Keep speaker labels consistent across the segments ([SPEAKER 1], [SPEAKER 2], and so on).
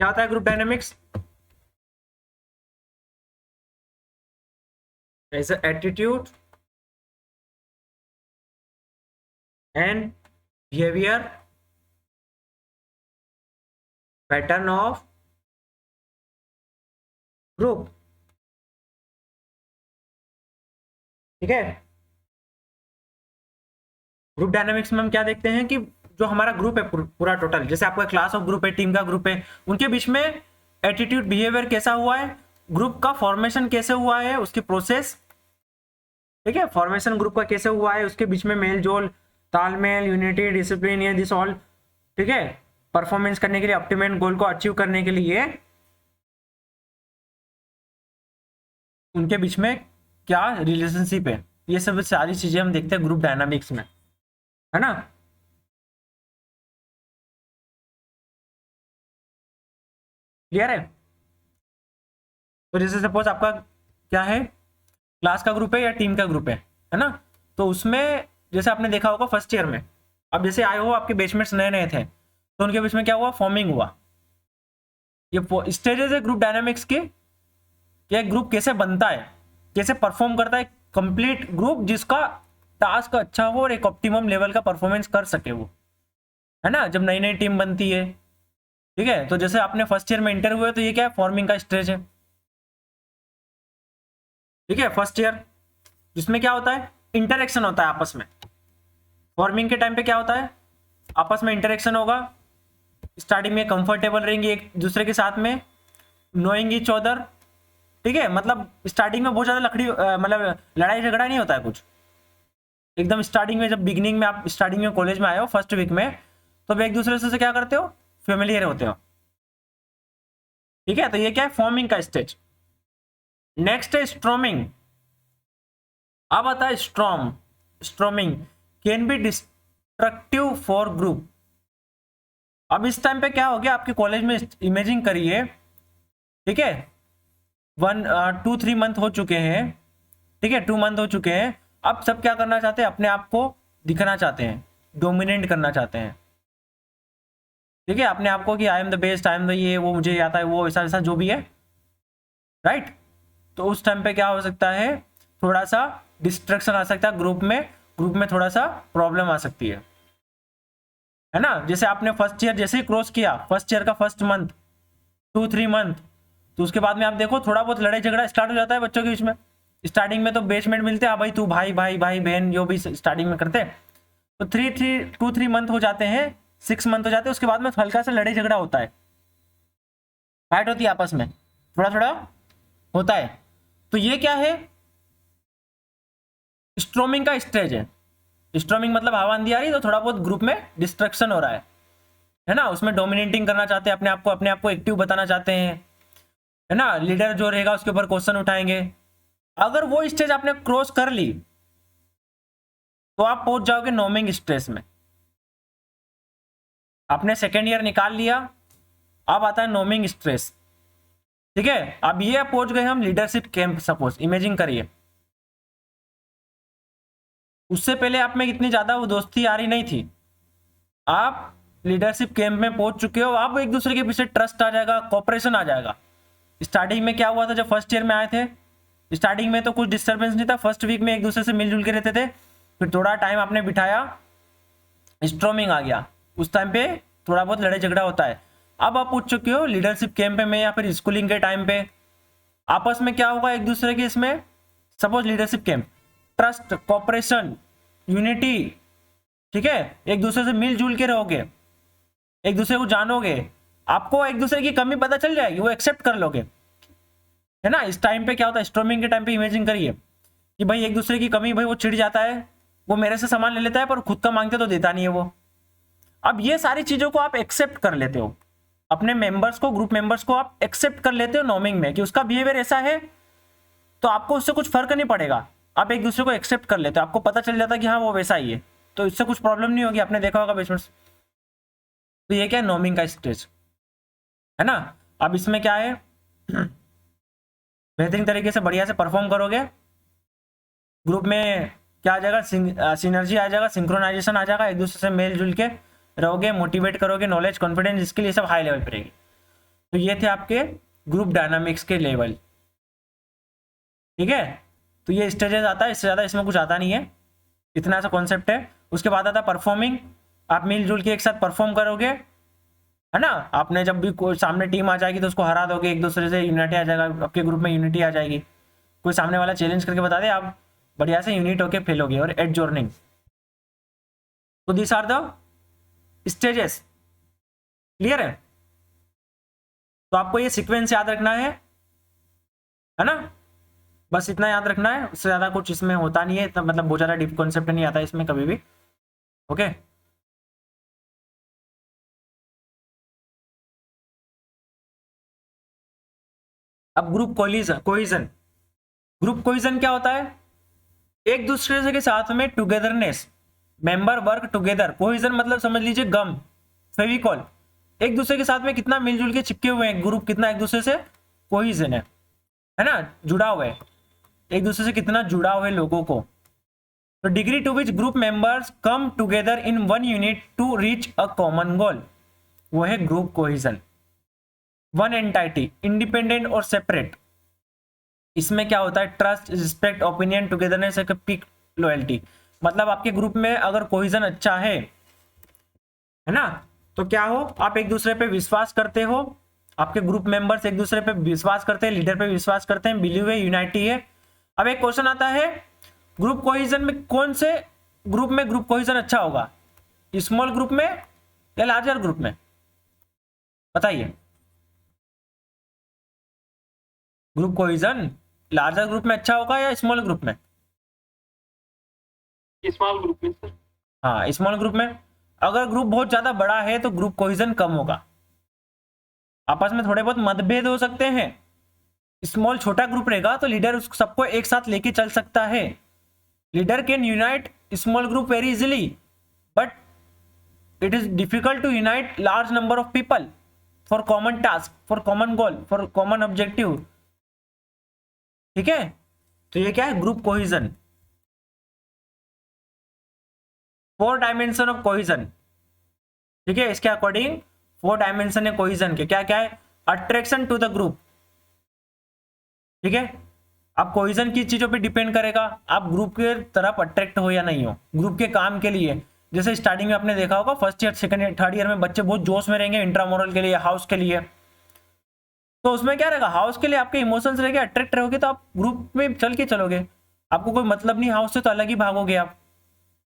[SPEAKER 1] क्या होता है group dynamics? As attitude and behaviour pattern of group. ठीक है, ग्रुप डायनामिक्स में हम क्या देखते हैं कि जो हमारा ग्रुप है पूरा टोटल, जैसे आपका क्लास ऑफ ग्रुप है, टीम का ग्रुप है, उनके बीच में एटीट्यूड बिहेवियर कैसा हुआ है, ग्रुप का फॉर्मेशन कैसे हुआ है, उसकी प्रोसेस, ठीक है, फॉर्मेशन ग्रुप का कैसे हुआ है, उसके बीच में मेल जोल, तालमेल, यूनिटी, डिसिप्लिन, ये दिस ऑल, ठीक है, परफॉर्मेंस करने के लिए, ऑप्टिमम गोल को अचीव करने के लिए उनके बीच में क्या रिलेशनशिप है, ये सब सारी चीजें हम देखते हैं ग्रुप डायनामिक्स में, है ना। क्लियर है? तो जैसे सपोज आपका क्या है, क्लास का ग्रुप है या टीम का ग्रुप है ना, तो उसमें जैसे आपने देखा होगा फर्स्ट ईयर में, अब जैसे आए हो आपके बेचमेंट्स नए नए थे, तो उनके बीच में क्या हुआ, फॉर्मिंग हुआ। ये स्टेजेस है ग्रुप डायनामिक्स के, कि ग्रुप कैसे बनता है, कैसे परफॉर्म करता है कंप्लीट ग्रुप, जिसका टास्क अच्छा हो और एक ऑप्टिमम लेवल का परफॉर्मेंस कर सके वो, है ना, जब नई नई टीम बनती है। ठीक है, तो जैसे आपने फर्स्ट ईयर में इंटर हुए, तो ये क्या है, फॉर्मिंग का स्टेज है। ठीक है, फर्स्ट ईयर जिसमें क्या होता है, इंटरेक्शन होता है आपस में। फॉर्मिंग के टाइम पे क्या होता है, आपस में इंटरेक्शन होगा, स्टार्टिंग में कंफर्टेबल रहेंगे एक दूसरे के साथ में, नोइंग ईच अदर। ठीक है, मतलब स्टार्टिंग में बहुत ज्यादा मतलब लड़ाई झगड़ा नहीं होता है कुछ, एकदम स्टार्टिंग में, जब बिगिनिंग में आप स्टार्टिंग में कॉलेज में आए हो फर्स्ट वीक में, तो एक दूसरे से क्या करते हो, फेमिलियर होते हो। ठीक है, तो ये क्या है, फॉर्मिंग का स्टेज। नेक्स्ट है स्ट्रॉमिंग। अब आता है storm. Storming can be destructive for group. अब इस टाइम पे क्या हो गया, आपके कॉलेज में इमेजिन करिए, ठीक है, 2-3 मंथ हो चुके हैं, ठीक है, 2 मंथ हो चुके हैं, अब सब क्या करना चाहते हैं, अपने आप को दिखना चाहते हैं, डोमिनेट करना चाहते हैं। ठीक है, अपने आप को कि I am the best, I am the ये वो, मुझे आता है वो, ऐसा ऐसा जो भी है, राइट। तो उस टाइम पे क्या हो सकता है, थोड़ा सा डिस्ट्रक्शन आ सकता है ग्रुप में थोड़ा सा प्रॉब्लम आ सकती है ना। जैसे आपने फर्स्ट ईयर जैसे ही क्रॉस किया, फर्स्ट ईयर का फर्स्ट मंथ, 2-3 मंथ, तो उसके बाद में आप देखो थोड़ा बहुत लड़ाई झगड़ा स्टार्ट हो जाता है बच्चों के बीच में। स्टार्टिंग में तो बेचमेंट मिलते हैं, भाई तू भाई भाई भाई बहन, जो भी स्टार्टिंग में करते हैं, तो 2-3 मंथ हो जाते हैं, 6 मंथ हो जाते हैं, उसके बाद में हल्का सा लड़ाई झगड़ा होता है, फाइट होती है आपस में, थोड़ा थोड़ा होता है। तो ये क्या है, स्ट्रोमिंग का स्टेज है। स्ट्रोमिंग मतलब हवा आंधी आ रही, तो थोड़ा बहुत ग्रुप में डिस्ट्रक्शन हो रहा है ना, उसमें डोमिनेटिंग करना चाहते हैं, अपने आप को एक्टिव बताना चाहते हैं, है ना, लीडर जो रहेगा उसके ऊपर क्वेश्चन उठाएंगे। अगर वो स्टेज आपने क्रॉस कर ली, तो आप पहुंच जाओगे नॉर्मिंग स्टेज में। आपने सेकेंड ईयर निकाल लिया, अब आता है नॉर्मिंग स्ट्रेस। ठीक है, अब ये पहुंच गए हम लीडरशिप कैंप, सपोज इमेजिन करिए, उससे पहले आप में इतनी ज्यादा वो दोस्ती आ रही नहीं थी, आप लीडरशिप कैंप में पहुंच चुके हो, आप एक दूसरे के पीछे ट्रस्ट आ जाएगा, कोऑपरेशन आ जाएगा। स्टार्टिंग में क्या हुआ था, जब फर्स्ट ईयर में आए थे, स्टार्टिंग में तो कुछ डिस्टर्बेंस नहीं था, फर्स्ट वीक में एक दूसरे से मिलजुल के रहते थे, फिर थोड़ा टाइम आपने बिठाया, स्ट्रॉमिंग आ गया, उस टाइम पे थोड़ा बहुत लड़ाई झगड़ा होता है। अब आप पूछ चुके हो लीडरशिप कैंप में या फिर स्कूलिंग के टाइम पे, आपस में क्या होगा एक दूसरे के इसमें, suppose leadership camp, trust, cooperation, unity. ठीक है, एक दूसरे से मिलजुल के रहोगे, एक दूसरे को जानोगे, आपको एक दूसरे की कमी पता चल जाएगी, वो एक्सेप्ट कर लोगे, है ना। इस टाइम पे क्या होता है, स्ट्रॉमिंग के टाइम पे इमेजिन करिए कि भाई एक दूसरे की कमी, भाई वो चिढ़ जाता है, वो मेरे से सामान ले लेता है, पर खुद का मांगते तो देता नहीं है वो। अब ये सारी चीजों को आप एक्सेप्ट कर लेते हो, अपने मेंबर्स को, ग्रुप मेंबर्स को आप एक्सेप्ट कर लेते हो नॉर्मिंग में, कि उसका बिहेवियर ऐसा है, तो आपको उससे कुछ फर्क नहीं पड़ेगा, आप एक दूसरे को एक्सेप्ट कर लेते हो, आपको पता चल जाता है कि हाँ वो वैसा ही है, तो इससे कुछ प्रॉब्लम नहीं होगी, आपने देखा होगा बेसमेंट। तो ये क्या है, नॉर्मिंग का स्टेज, है ना। अब इसमें क्या है, बेहतरीन तरीके से बढ़िया से परफॉर्म करोगे, ग्रुप में क्या आ जाएगा, सिनर्जी आ जाएगा, सिंक्रोनाइजेशन आ जाएगा, एक दूसरे से मेल जुल के रहोगे, मोटिवेट करोगे, नॉलेज, कॉन्फिडेंस, स्किल, ये सब हाई लेवल पे रहेगी। तो ये थे आपके ग्रुप डायनामिक्स के लेवल। ठीक है, तो ये स्टेजेस आता है, इससे ज़्यादा इसमें कुछ आता नहीं है, इतना सा कॉन्सेप्ट है। उसके बाद आता है परफॉर्मिंग, आप मिलजुल के एक साथ परफॉर्म करोगे, है ना। आपने जब भी कोई सामने टीम आ जाएगी तो उसको हरा दोगे, एक दूसरे से यूनिटी आ जाएगा, आपके ग्रुप में यूनिटी आ जाएगी। कोई सामने वाला चैलेंज करके बता दे, आप बढ़िया से यूनिट होके खेलोगे। और एडजॉर्निंग, तो this are the stages. Clear है, तो आपको ये सीक्वेंस याद रखना है ना, बस इतना याद रखना है, उससे ज्यादा कुछ इसमें होता नहीं है, तो मतलब बहुत ज्यादा डीप कॉन्सेप्ट नहीं आता इसमें कभी भी। ओके, अब ग्रुप कोहिजन। ग्रुप कोहिजन क्या होता है? एक दूसरे से के साथ में togetherness, member work together. Cohesion मतलब समझ लीजिए गम, फेविकॉल, एक दूसरे के साथ में कितना मिलजुल के चिपके हुए हैं, ग्रुप कितना एक दूसरे से कोहिजन है ना, जुड़ा हुआ है, एक दूसरे से कितना जुड़ा हुआ है लोगों को। तो degree to which group members come together in one unit to reach a common goal, वो है group cohesion. One entity, independent और सेपरेट, इसमें क्या होता है? Trust, respect, opinion, togetherness, peak loyalty. मतलब आपके ग्रुप में अगर कोहिजन अच्छा है ना, तो क्या हो, आप एक दूसरे पे विश्वास करते हो, आपके ग्रुप मेंबर्स एक दूसरे पे विश्वास करते हैं, लीडर पे विश्वास करते हैं, बिलीव है, यूनाइटी है। अब एक क्वेश्चन आता है, ग्रुप कोहिजन में कौन से ग्रुप में ग्रुप कोहिजन अच्छा होगा? स्मॉल ग्रुप में या लार्जर ग्रुप में? बताइए। ग्रुप कोहिजन लार्जर ग्रुप में अच्छा होगा या स्मॉल ग्रुप में?
[SPEAKER 2] स्मॉल ग्रुप में सर।
[SPEAKER 1] हाँ, स्मॉल ग्रुप में। अगर ग्रुप बहुत ज्यादा बड़ा है तो ग्रुप कोहिजन कम होगा, आपस में थोड़े बहुत मतभेद हो सकते हैं। स्मॉल छोटा ग्रुप रहेगा तो लीडर उस सबको एक साथ लेके चल सकता है। Leader can unite small group very easily, but it is difficult to unite large number of people for common task, for common goal, for common objective. ठीक है, तो ये क्या है? Group cohesion. 4 dimension of cohesion. ठीक है, इसके according 4 dimension है कोहिजन के। क्या क्या है? Attraction to the group. ठीक है, आप कोहिजन की चीजों पे डिपेंड करेगा, आप ग्रुप के तरफ अट्रैक्ट हो या नहीं हो, ग्रुप के काम के लिए। जैसे स्टार्टिंग में आपने देखा होगा, first year, second year, third year में बच्चे बहुत जोश में रहेंगे इंट्रामोरल के लिए, हाउस के लिए। तो उसमें क्या रहेगा? हाउस के लिए आपके इमोशंस रहेंगे, अट्रैक्ट रहोगे तो आप ग्रुप में चल के चलोगे। आपको कोई मतलब नहीं हाउस से तो अलग ही भागोगे आप।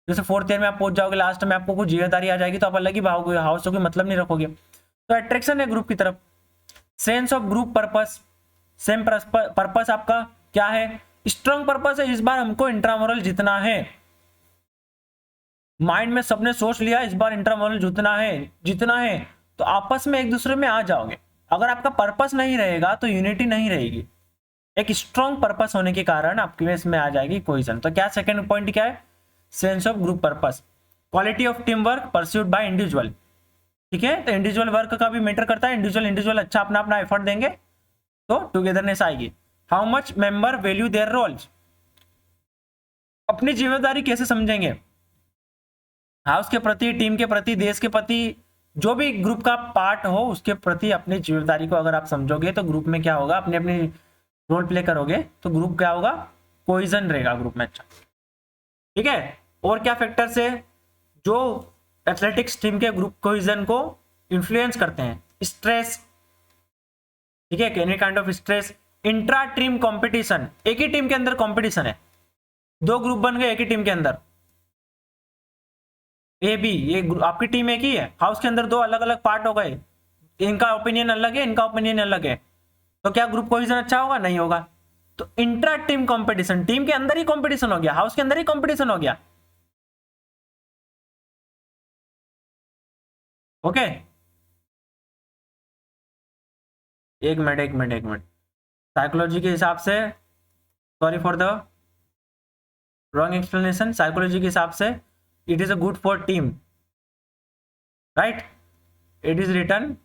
[SPEAKER 1] जैसे फोर्थ ईयर में आप पहुंच जाओगे, लास्ट में आपको कुछ जिम्मेदारी आ जाएगी तो आप अलग ही भागोगे, हाउस से कोई मतलब नहीं रखोगे। तो अट्रैक्शन है ग्रुप की तरफ। Sense of group purpose, same purpose आपका क्या है? स्ट्रॉन्ग पर्पस है, इस बार हमको इंट्रामोरल जीतना है। माइंड में सबने सोच लिया इस बार इंट्रामोरल जीतना है, तो आपस में एक दूसरे में आ जाओगे। अगर आपका पर्पस नहीं रहेगा तो यूनिटी नहीं रहेगी। एक स्ट्रॉन्ग पर्पस होने के कारण आपके इसमें आ जाएगी कोहिजन। तो क्या सेकंड पॉइंट क्या है? Sense of group purpose. Quality of team work pursued by individual. ठीक है, तो इंडिविजुअल वर्क का भी मैटर करता है। इंडिविजुअल अच्छा अपना अपना एफर्ट देंगे तो टुगेदरनेस आएगी। How much member value their roles, अपनी जिम्मेदारी कैसे समझेंगे हाउस के प्रति, टीम के प्रति, देश के प्रति, जो भी ग्रुप का पार्ट हो उसके प्रति अपनी जिम्मेदारी को अगर आप समझोगे तो ग्रुप में क्या होगा? अपनी अपनी रोल प्ले करोगे तो ग्रुप क्या होगा? कोहिजन रहेगा ग्रुप में। अच्छा, ठीक है। और क्या फैक्टर्स है जो एथलेटिक्स टीम के ग्रुप कोहिजन को इन्फ्लुएंस करते हैं? स्ट्रेस, ठीक है, any kind of stress. Intra team competition, एक ही टीम के अंदर कंपटीशन है, 2 ग्रुप बन गए एक ही टीम के अंदर, ए बी, ये आपकी टीम एक ही है, हाउस के अंदर 2 अलग अलग पार्ट हो गए, इनका ओपिनियन अलग है, इनका ओपिनियन अलग है, तो क्या ग्रुप कोहिजन अच्छा होगा? नहीं होगा। तो इंट्रा टीम कंपटीशन, टीम के अंदर ही कंपटीशन हो गया, हाउस के अंदर ही कंपटीशन हो गया। ओके, एक मिनट। साइकोलॉजी के हिसाब से, sorry for the wrong explanation, psychology के हिसाब से it is a good for team, right? It is return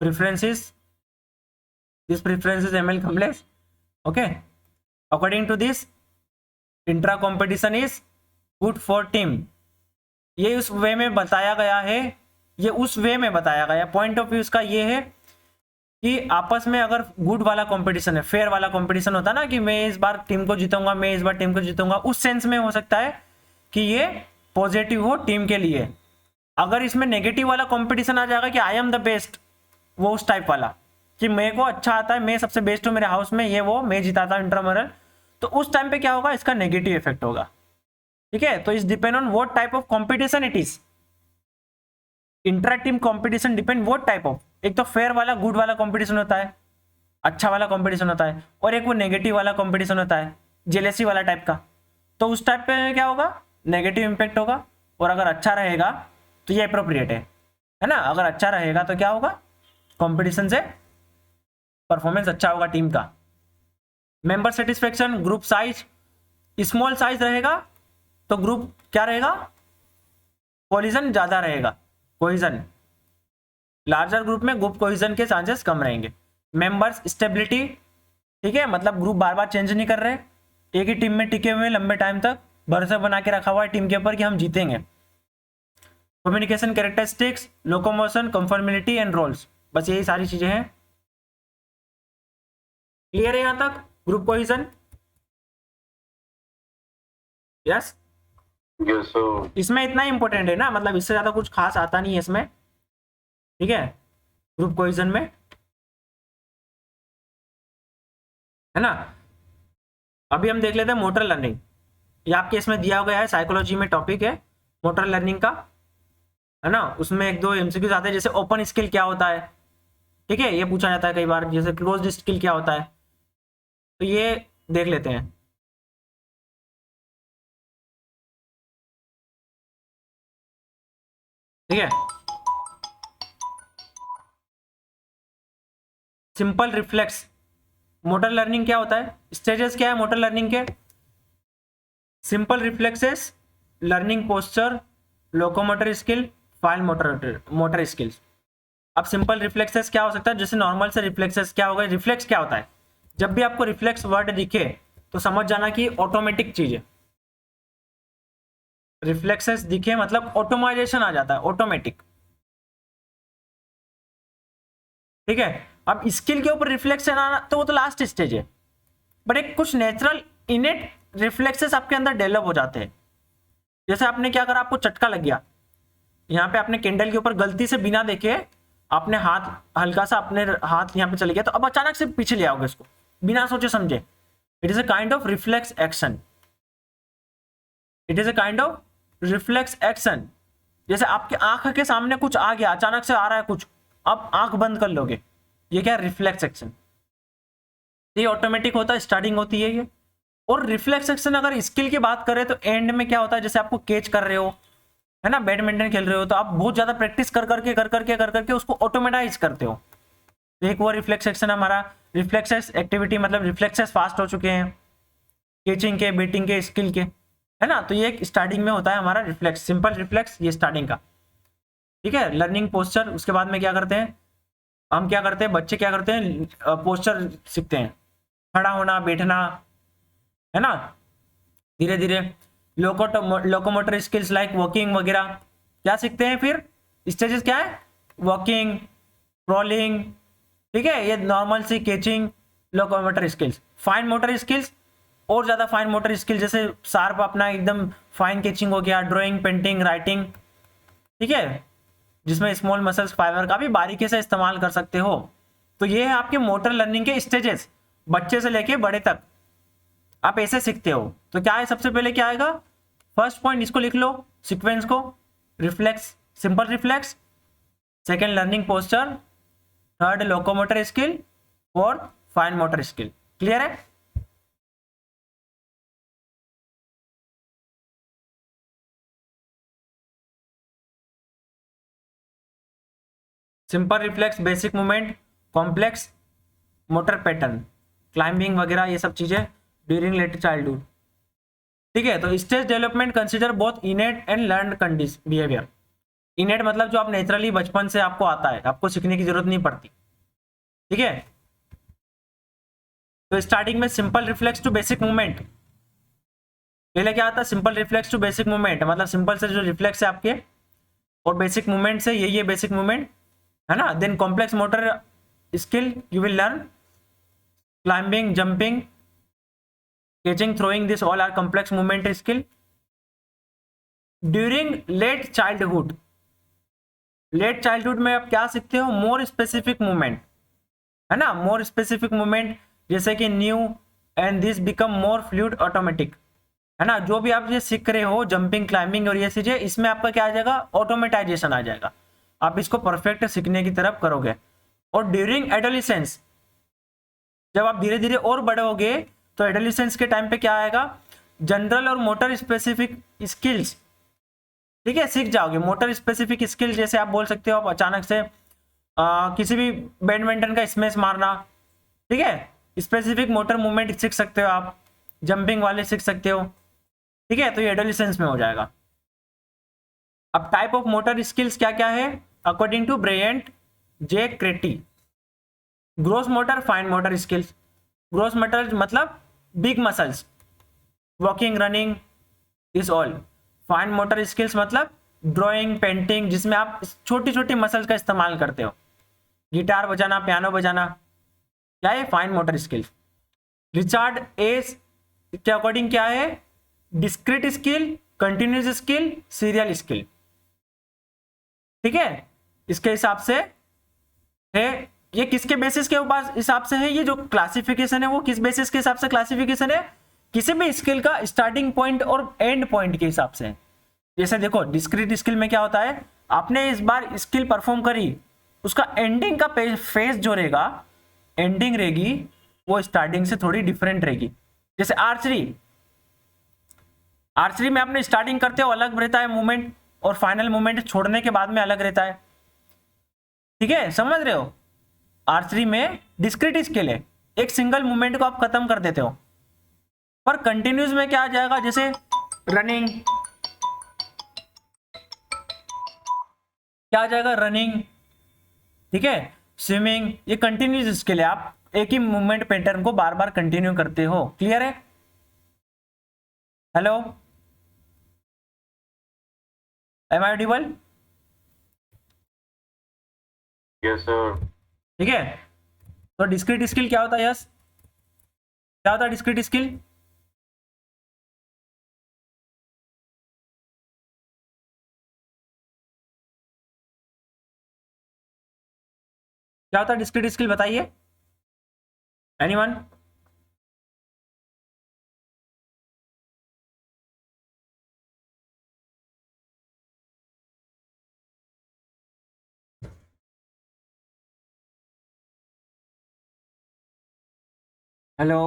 [SPEAKER 1] preferences, this preferences ml complex. Okay, according to this intra competition is good for team। ये उस वे में बताया गया है ये उस वे में बताया गया। पॉइंट ऑफ व्यू इसका ये है कि आपस में अगर गुड वाला कंपटीशन है, फेयर वाला कंपटीशन होता है ना, कि मैं इस बार टीम को जीतूंगा, मैं इस बार टीम को जीतूंगा, उस सेंस में हो सकता है कि ये पॉजिटिव हो टीम के लिए। अगर इसमें नेगेटिव वाला कंपटीशन आ जाएगा कि आई एम द बेस्ट, वो उस टाइप वाला कि मेरे को अच्छा आता है, मैं सबसे बेस्ट हूँ मेरे हाउस में, ये वो मैं जीता था इंटरमोरल, तो उस टाइम पे क्या होगा, इसका नेगेटिव इफेक्ट होगा। ठीक है, तो इस depend on what type of competition it is. Intra team competition depend what type of, एक तो फेयर वाला गुड वाला कंपटीशन होता है, अच्छा वाला कंपटीशन होता है, और एक वो नेगेटिव वाला कंपटीशन होता है, जेलेसी वाला टाइप का। तो उस टाइप पे क्या होगा, नेगेटिव इंपैक्ट होगा। और अगर अच्छा रहेगा तो ये अप्रोप्रिएट है ना। अगर अच्छा रहेगा तो क्या होगा, कंपटीशन से परफॉर्मेंस अच्छा होगा टीम का। Member satisfaction, group size, small size रहेगा तो ग्रुप क्या रहेगा, कोलिजन ज्यादा रहेगा, कोहिजन। लार्जर ग्रुप में ग्रुप कोहिजन के चांसेस कम रहेंगे। मेंबर्स स्टेबिलिटी, ठीक है, मतलब ग्रुप बार बार चेंज नहीं कर रहे, एक ही टीम में टिके हुए लंबे टाइम तक, भरोसा बना के रखा हुआ है टीम के ऊपर कि हम जीतेंगे। Communication characteristics, locomotion, conformability and roles, बस यही सारी चीजें हैं। क्लियर है यहां तक ग्रुप कोहिजन? यस, इसमें इतना ही इंपॉर्टेंट है ना, मतलब इससे ज्यादा कुछ खास आता नहीं है इसमें। ठीक है, ग्रुप कोहिजन में, है ना। अभी हम देख लेते हैं मोटर लर्निंग। ये आपके इसमें दिया गया है, साइकोलॉजी में टॉपिक है मोटर लर्निंग का, है ना। उसमें एक दो एमसीक्यूज आते हैं, जैसे ओपन स्किल क्या होता है, ठीक है, ये पूछा जाता है कई बार, जैसे क्लोज्ड स्किल क्या होता है, तो ये देख लेते हैं। ठीक है, सिंपल रिफ्लेक्स, मोटर लर्निंग क्या होता है, स्टेजेस क्या है मोटर लर्निंग के, simple reflexes, learning posture, locomotor skill, fine motor skills. अब सिंपल रिफ्लेक्सेस क्या हो सकता है, जैसे नॉर्मल से रिफ्लेक्सेस क्या होगा, रिफ्लेक्स क्या होता है, जब भी आपको रिफ्लेक्स वर्ड दिखे तो समझ जाना कि ऑटोमेटिक चीज है। रिफ्लेक्सेस दिखे मतलब ऑटोमाइजेशन आ जाता है, ऑटोमेटिक। ठीक है, अब स्किल के ऊपर रिफ्लेक्शन आना तो वो तो लास्ट स्टेज है, बट एक कुछ नेचुरल इनेट रिफ्लेक्सेस आपके अंदर डेवलप हो जाते हैं। जैसे आपने क्या करा, आपको चटका लग गया, यहाँ पे आपने कैंडल के ऊपर गलती से बिना देखे आपने हाथ हल्का सा, अपने हाथ यहाँ पे चले गया, तो अब अचानक से पीछे ले आओगे इसको बिना सोचे समझे। It is a kind of reflex action, it is a kind of reflex action. जैसे आपके आंख के सामने कुछ आ गया, अचानक से आ रहा है कुछ, अब आंख बंद कर लोगे, ये क्या है, रिफ्लेक्स एक्शन। ये ऑटोमेटिक होता है, स्टार्टिंग होती है ये। और रिफ्लेक्स एक्शन अगर स्किल की बात करें तो एंड में क्या होता है, जैसे आपको कैच कर रहे हो, है ना, बैडमिंटन खेल रहे हो, तो आप बहुत ज्यादा प्रैक्टिस कर करके उसको ऑटोमेटाइज करते हो। तो एक वो रिफ्लेक्स एक्शन हमारा, रिफ्लेक्सेस एक्टिविटी मतलब रिफ्लेक्सेस फास्ट हो चुके हैं कैचिंग के, बैटिंग के, स्किल के, है ना। तो ये स्टार्टिंग में होता है हमारा रिफ्लेक्स, सिंपल रिफ्लेक्स, ये स्टार्टिंग का। ठीक है, लर्निंग पोस्चर, उसके बाद में क्या करते हैं हम, क्या करते हैं बच्चे, क्या करते हैं, पोस्चर सीखते हैं, खड़ा होना, बैठना, है ना, धीरे धीरे। लोकोमोटर स्किल्स लाइक वॉकिंग वगैरह क्या सीखते हैं फिर, स्टेजेस क्या है, वॉकिंग, क्रॉलिंग, ठीक है, ये नॉर्मल सी catching, locomotor skills. Fine motor skills, और ज्यादा फाइन मोटर स्किल, जैसे शार्प अपना एकदम फाइन कैचिंग हो गया, ड्राइंग, पेंटिंग, राइटिंग, ठीक है, जिसमें स्मॉल मसल्स फाइबर का भी बारीकी से इस्तेमाल कर सकते हो। तो ये है आपके मोटर लर्निंग के स्टेजेस, बच्चे से लेके बड़े तक आप ऐसे सीखते हो। तो क्या है, सबसे पहले क्या आएगा, फर्स्ट पॉइंट इसको लिख लो सीक्वेंस को, reflex, simple reflex, second learning posture, third locomotor skill, fourth fine motor skill. Clear है? Simple reflex, basic movement, complex motor pattern, climbing वगैरह, ये सब चीजें ड्यूरिंग लेटर चाइल्डहुड। ठीक है, तो stage development consider both इनेट and learn condition behaviour. इनेट मतलब जो आप नेचुरली बचपन से आपको आता है, आपको सीखने की जरूरत नहीं पड़ती। ठीक है, तो स्टार्टिंग में simple reflex to basic movement, पहले क्या आता है, simple reflex to basic movement, मतलब सिंपल से जो रिफ्लेक्स है आपके और बेसिक मूवमेंट से ये बेसिक मूवमेंट है ना। Then complex motor skill you will learn climbing, jumping, catching, throwing, this all are complex movement skill. During late childhood में आप क्या सीखते हो, मोर स्पेसिफिक मूवमेंट है ना, मोर स्पेसिफिक मूवमेंट, जैसे कि new and this become more fluid automatic है ना। जो भी आप ये सीख रहे हो जंपिंग, क्लाइंबिंग और ये चीजें, इसमें आपका क्या आ जाएगा, ऑटोमेटाइजेशन आ जाएगा, आप इसको परफेक्ट सीखने की तरफ करोगे। और ड्यूरिंग एडोलिसेंस, जब आप धीरे धीरे और बढ़ोगे तो एडोलिसेंस के टाइम पे क्या आएगा, जनरल और मोटर स्पेसिफिक स्किल्स, ठीक है, सीख जाओगे। मोटर स्पेसिफिक स्किल जैसे आप बोल सकते हो, आप अचानक से किसी भी बैडमिंटन का स्मैश मारना, ठीक है, स्पेसिफिक मोटर मूवमेंट सीख सकते हो आप, जंपिंग वाले सीख सकते हो, ठीक है, तो ये एडोलिसेंस में हो जाएगा। अब टाइप ऑफ मोटर स्किल्स क्या क्या है, according to Bryant J Cratty, gross motor, fine motor skills. Gross motor मतलब big muscles, walking, running, is all. Fine motor skills मतलब ड्राइंग, पेंटिंग, जिसमें आप छोटी छोटी मसल्स का इस्तेमाल करते हो, गिटार बजाना, पियानो बजाना, क्या है, fine motor skills. Richard S के अकॉर्डिंग क्या है, discrete skill, continuous skill, serial skill, ठीक है, इसके हिसाब से है। ये किसके बेसिस के हिसाब से है, ये जो क्लासिफिकेशन है वो किस बेसिस के हिसाब से क्लासिफिकेशन है, किसी भी स्किल का स्टार्टिंग पॉइंट और एंड पॉइंट के हिसाब से। जैसे देखो डिस्क्रीट स्किल में क्या होता है, आपने इस बार स्किल परफॉर्म करी, उसका एंडिंग का फेज जो रहेगा, एंडिंग रहेगी वो स्टार्टिंग से थोड़ी डिफरेंट रहेगी। जैसे आर्चरी में आपने स्टार्टिंग करते हो अलग रहता है मूवमेंट, और फाइनल मूवमेंट छोड़ने के बाद में अलग रहता है, ठीक है, समझ रहे हो। आर्चरी में डिस्क्रीट स्किल है, एक सिंगल मूवमेंट को आप खत्म कर देते हो। पर कंटिन्यूस में क्या आ जाएगा, जैसे रनिंग, क्या आ जाएगा, रनिंग, ठीक है, स्विमिंग, ये कंटिन्यूस स्किल है, आप एक ही मूवमेंट पैटर्न को बार बार कंटिन्यू करते हो। क्लियर है, hello, am I audible,
[SPEAKER 2] yes sir.
[SPEAKER 1] ठीक है। तो डिस्क्रीट स्किल क्या होता है, यस, क्या होता है डिस्क्रीट स्किल, क्या होता है डिस्क्रीट स्किल, बताइए एनीवन। हेलो,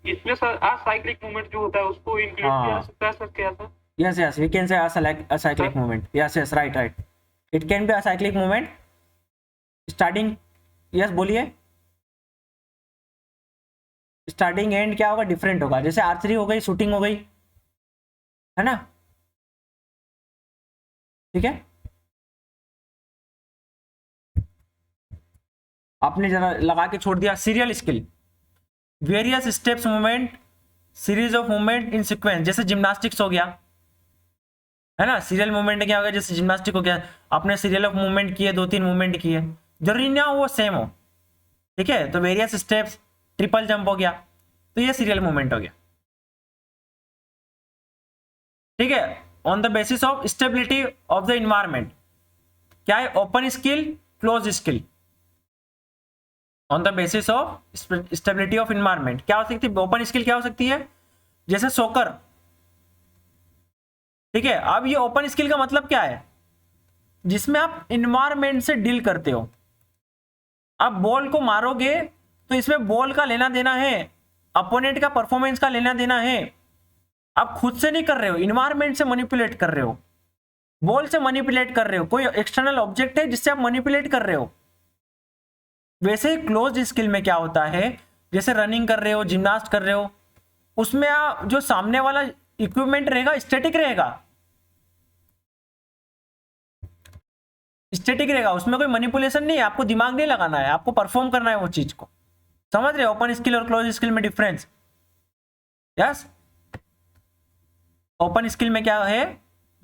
[SPEAKER 2] इसमें सर असाइक्लिक मूवमेंट जो होता है उसको इंक्लूड किया जा सकता है सर, क्या sir?
[SPEAKER 1] yes we can say acyclic movement, yes right it can be acyclic movement starting, yes बोलिए, स्टार्टिंग एंड क्या होगा, डिफरेंट होगा। जैसे आर्चरी हो गई, शूटिंग हो गई, है ना, ठीक है। आपने जरा लगा के छोड़ दिया, serial skill, various steps movement, series of movement in sequence, जैसे जिम्नास्टिक्स हो गया, है ना, सीरियल मूवमेंट क्या हो गया, जैसे जिम्नास्टिक हो गया, आपने सीरियल ऑफ मूवमेंट किए, 2-3 मूवमेंट किए, जरूरी ना हो वो सेम हो, ठीक है, तो वेरियस स्टेप्स, ट्रिपल जंप हो गया, तो ये सीरियल मूवमेंट हो गया, ठीक है। On the basis of stability of the environment, क्या है, open skill, close skill, on the basis of stability of environment क्या हो सकती है, ओपन स्किल क्या हो सकती है, जैसे सोकर, ठीक है। अब ये ओपन स्किल का मतलब क्या है, जिसमें आप इन्वायरमेंट से डील करते हो, आप बॉल को मारोगे तो इसमें बॉल का लेना देना है, अपोनेंट का परफॉर्मेंस का लेना देना है, आप खुद से नहीं कर रहे हो, इन्वायरमेंट से मैनिपुलेट कर रहे हो, बॉल से मैनिपुलेट कर रहे हो, कोई एक्सटर्नल ऑब्जेक्ट है जिससे आप मैनिपुलेट कर रहे हो। वैसे ही क्लोज स्किल में क्या होता है, जैसे रनिंग कर रहे हो, जिम्नास्ट कर रहे हो, उसमें जो सामने वाला इक्विपमेंट रहेगा स्टैटिक रहेगा, स्टैटिक रहेगा, उसमें कोई मैनिपुलेशन नहीं है, आपको दिमाग नहीं लगाना है, आपको परफॉर्म करना है वो चीज को, समझ रहे हो, ओपन स्किल और क्लोज स्किल में डिफरेंस। यस, ओपन स्किल में क्या है,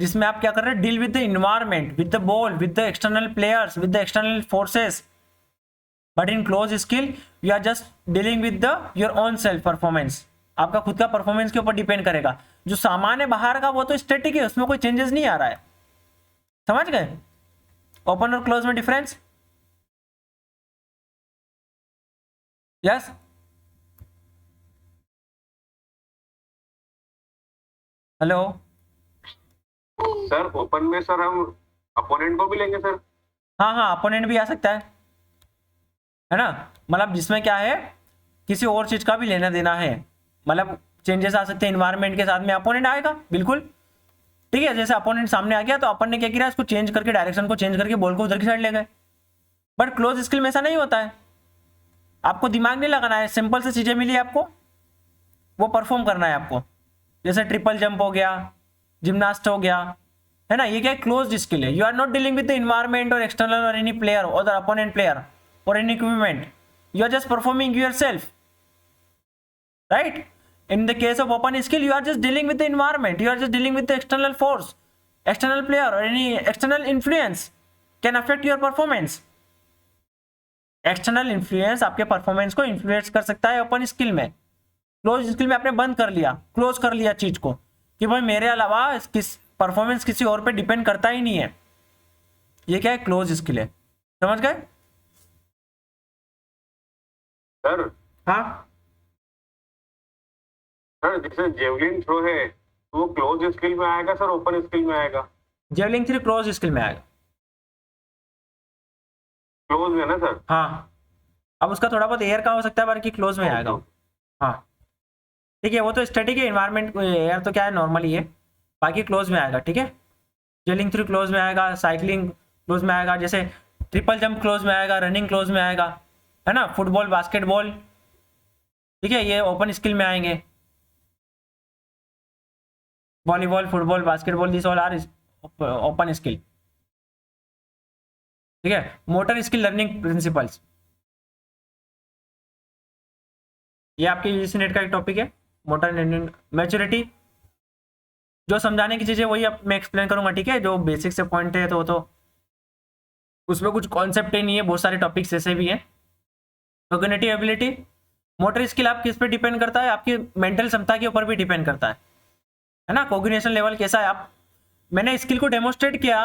[SPEAKER 1] जिसमें आप क्या कर रहे हैं, deal with the environment, with the ball, with the external players, with the external forces. But in close skill you are just dealing with the your own self performance. आपका खुद का परफॉर्मेंस के ऊपर डिपेंड करेगा। जो सामान है बाहर का वो तो स्टैटिक है, उसमें कोई चेंजेस नहीं आ रहा है। समझ गए ओपन और क्लोज में difference? Yes hello.
[SPEAKER 3] Sir open में सर हम अपोनेंट को भी लेंगे सर?
[SPEAKER 1] हाँ हाँ, अपोनेंट भी आ सकता है ना। मतलब जिसमें क्या है, किसी और चीज का भी लेना देना है, मतलब चेंजेस आ सकते हैं इन्वायरमेंट के साथ में, अपोनेंट आएगा बिल्कुल। ठीक है, जैसे अपोनेंट सामने आ गया तो अपन ने क्या किया, इसको चेंज करके, डायरेक्शन को चेंज करके बॉल को उधर की साइड ले गए। बट क्लोज स्किल में ऐसा नहीं होता है, आपको दिमाग नहीं लगाना है, सिंपल से चीजें मिली आपको, वो परफॉर्म करना है आपको। जैसे ट्रिपल जंप हो गया, जिम्नास्ट हो गया, है ना। ये क्या है, क्लोज स्किल है। You are not dealing with the environment और एक्सटर्नल और एनी प्लेयर और द अपोनेंट प्लेयर और any equipment, you are just performing yourself, right. In the case of open skill, you are just dealing with the environment. You are just dealing with the external force, external player, or any external influence can affect your performance. External influence आपके performance को influence कर सकता है open skill में। Close skill में आपने बंद कर लिया, क्लोज कर लिया चीज को कि भाई मेरे अलावा किस परफॉर्मेंस किसी और पे डिपेंड करता ही नहीं है। ये क्या है, क्लोज स्किल है। समझ गए?
[SPEAKER 3] सर
[SPEAKER 1] हाँ
[SPEAKER 3] सर जैसे जेवलिन थ्रो है तो वो क्लोज स्किल में आएगा सर, ओपन स्किल में आएगा?
[SPEAKER 1] जेवलिंग थ्रो क्लोज स्किल में आएगा।
[SPEAKER 3] क्लोज में ना सर?
[SPEAKER 1] हाँ, अब उसका थोड़ा बहुत एयर का हो सकता है, बाकी क्लोज में आएगा। हाँ ठीक है, वो तो स्टैटिक है, इन्वायरमेंट एयर तो क्या है, नॉर्मल ही है, बाकी क्लोज में आएगा। ठीक है, जेलिंग थ्रू क्लोज में आएगा, साइकिलिंग क्लोज में आएगा, जैसे ट्रिपल जंप क्लोज में आएगा, रनिंग क्लोज में आएगा, है ना, फुटबॉल, बास्केटबॉल। ठीक है, ये ओपन स्किल में आएंगे, volleyball, football, basketball, this all are open skill. ठीक है, मोटर स्किल लर्निंग प्रिंसिपल्स, ये आपके यूजीसी नेट का एक टॉपिक है, मोटर लर्निंग मैच्योरिटी। जो समझाने की चीजें वही अब मैं एक्सप्लेन करूंगा। ठीक है, जो बेसिक से पॉइंट है तो उसमें कुछ कॉन्सेप्ट ही नहीं है, बहुत सारे टॉपिक्स ऐसे भी हैं। कॉग्निटिव एबिलिटी, मोटर स्किल आप किस पे डिपेंड करता है, आपकी मेंटल क्षमता के ऊपर भी डिपेंड करता है ना। कोऑर्डिनेशन लेवल कैसा है, आप, मैंने स्किल को डेमोस्ट्रेट किया,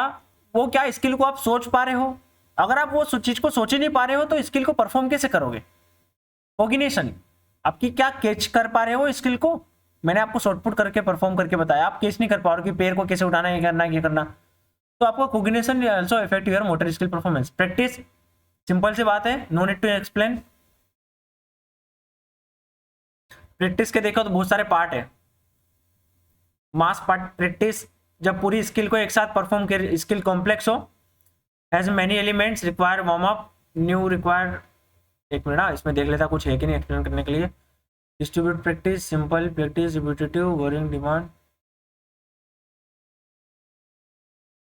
[SPEAKER 1] वो क्या स्किल को आप सोच पा रहे हो। अगर आप वो चीज को सोच ही नहीं पा रहे हो तो स्किल को परफॉर्म कैसे करोगे। कोऑर्डिनेशन, आपकी क्या कैच कर पा रहे हो स्किल को, मैंने आपको शॉर्टपुट करके परफॉर्म करके बताया, आप कैच नहीं कर पा रहे हो कि पैर को कैसे उठाना है, ये करना, तो आपको coordination also affect your motor skill performance. Practice, simple सी बात है, no need to explain. Practice के देखो तो बहुत सारे पार्ट है, मास पार्ट प्रैक्टिस, जब पूरी स्किल को एक साथ परफॉर्म कर, स्किल कॉम्प्लेक्स हो, has many elements, require warm up, new require, एक मिनट इसमें देख लेता कुछ है कि नहीं एक्सप्लेन करने के लिए। Distribute practice, simple practice, repetitive, varying,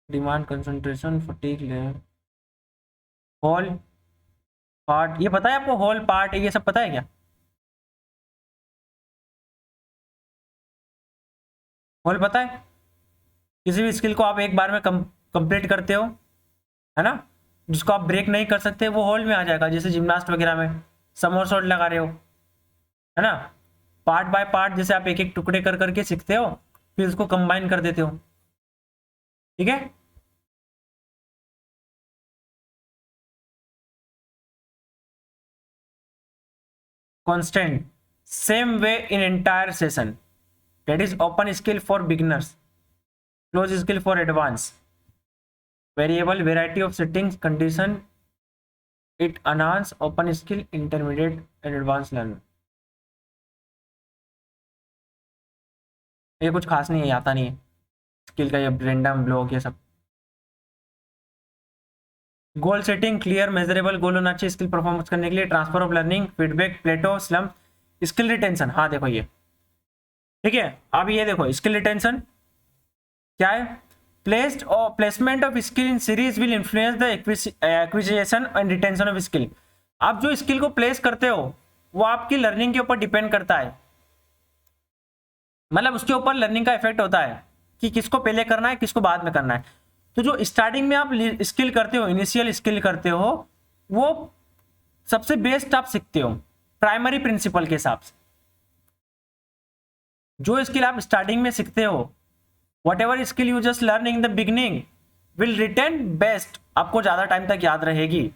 [SPEAKER 1] demand concentration, fatigue, whole part, ये पता है आपको, होल पार्ट ये सब पता है क्या? होल पता है, किसी भी स्किल को आप एक बार में कंप्लीट करते हो, है ना, जिसको आप ब्रेक नहीं कर सकते वो होल में आ जाएगा। जैसे जिम्नास्ट वगैरह में समरसॉल्ट लगा रहे हो, है ना, पार्ट बाय पार्ट, जैसे आप एक एक टुकड़े कर करके सीखते हो, फिर उसको कंबाइन कर देते हो। ठीक है, constant, same way in entire session, that is open skill for beginners, close skill for advance, variable, variety of settings, condition, it enhance open skill, intermediate and advance learner. ये कुछ खास नहीं है, आता नहीं है स्किल का, ये रैंडम ब्लॉक ये सब। Goal setting, clear measurable goal होना चाहिए स्किल परफॉर्मेंस करने के लिए। Transfer of learning, feedback, plateau, slump, skill retention. हाँ देखो ये, ठीक है, अब ये देखो स्किल रिटेंशन क्या है, प्लेस्ड और placement of skill in series will influence the acquisition and retention of skill. आप जो स्किल को प्लेस करते हो वो आपकी लर्निंग के ऊपर डिपेंड करता है, मतलब उसके ऊपर लर्निंग का इफेक्ट होता है कि किसको पहले करना है किसको बाद में करना है। तो जो स्टार्टिंग में आप स्किल करते हो, इनिशियल स्किल करते हो, वो सबसे बेस्ट आप सीखते हो प्राइमरी प्रिंसिपल के हिसाब से। जो स्किल आप स्टार्टिंग में सीखते हो, whatever skill you just learn in the beginning will retain best, आपको ज्यादा टाइम तक याद रहेगी।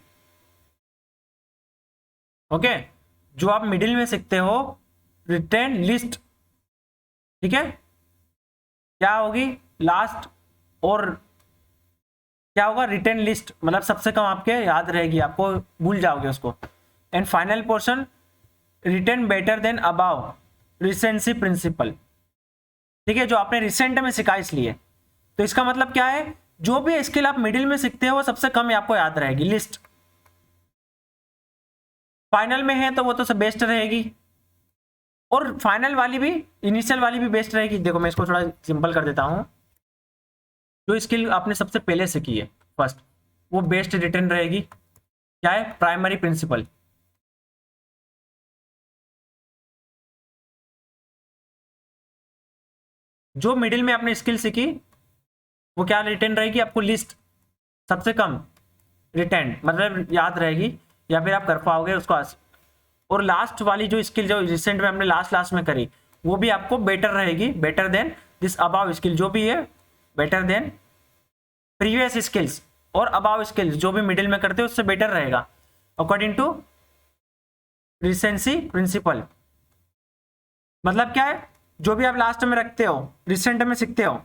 [SPEAKER 1] ओके जो आप मिडिल में सीखते हो, रिटेन लिस्ट, ठीक है, क्या होगी लास्ट, और क्या होगा रिटेन लिस्ट, मतलब सबसे कम आपके याद रहेगी, आपको भूल जाओगे उसको। And final portion retain better than above, recency principle, ठीक है, जो आपने रिसेंट में सीखा इसलिए। तो इसका मतलब क्या है, जो भी स्किल आप मिडिल में सीखते हो सबसे कम आपको याद रहेगी लिस्ट, फाइनल में है तो वो तो सब बेस्ट रहेगी, और फाइनल वाली भी इनिशियल वाली भी बेस्ट रहेगी। देखो मैं इसको थोड़ा सिंपल कर देता हूं, जो स्किल आपने सबसे पहले सीखी है फर्स्ट, वो बेस्ट रिटेन रहेगी, क्या है, प्राइमरी प्रिंसिपल। जो मिडिल में आपने स्किल सीखी वो क्या रिटेन रहेगी, आपको लिस्ट सबसे कम रिटेन मतलब याद रहेगी, या फिर आप कर पाओगे उसको। और लास्ट वाली जो स्किल जो रिसेंट में हमने लास्ट में करी, वो भी आपको बेटर रहेगी, better than this above skill, जो भी है better than previous skills, or above skills जो भी मिडिल में करते हो उससे बेटर रहेगा अकॉर्डिंग टू रिसेंसी प्रिंसिपल। मतलब क्या है, जो भी आप लास्ट में रखते हो, रिसेंट में सीखते हो,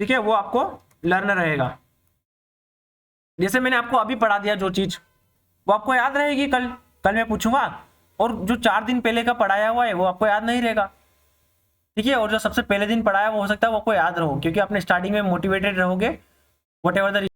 [SPEAKER 1] ठीक है, वो आपको लर्न रहेगा। जैसे मैंने आपको अभी पढ़ा दिया जो चीज, वो आपको याद रहेगी, कल मैं पूछूंगा, और जो 4 दिन पहले का पढ़ाया हुआ है वो आपको याद नहीं रहेगा, ठीक है, और जो सबसे पहले दिन पढ़ाया वो हो सकता है वो आपको याद रहो, क्योंकि आपने स्टार्टिंग में मोटिवेटेड रहोगे, वट एवर द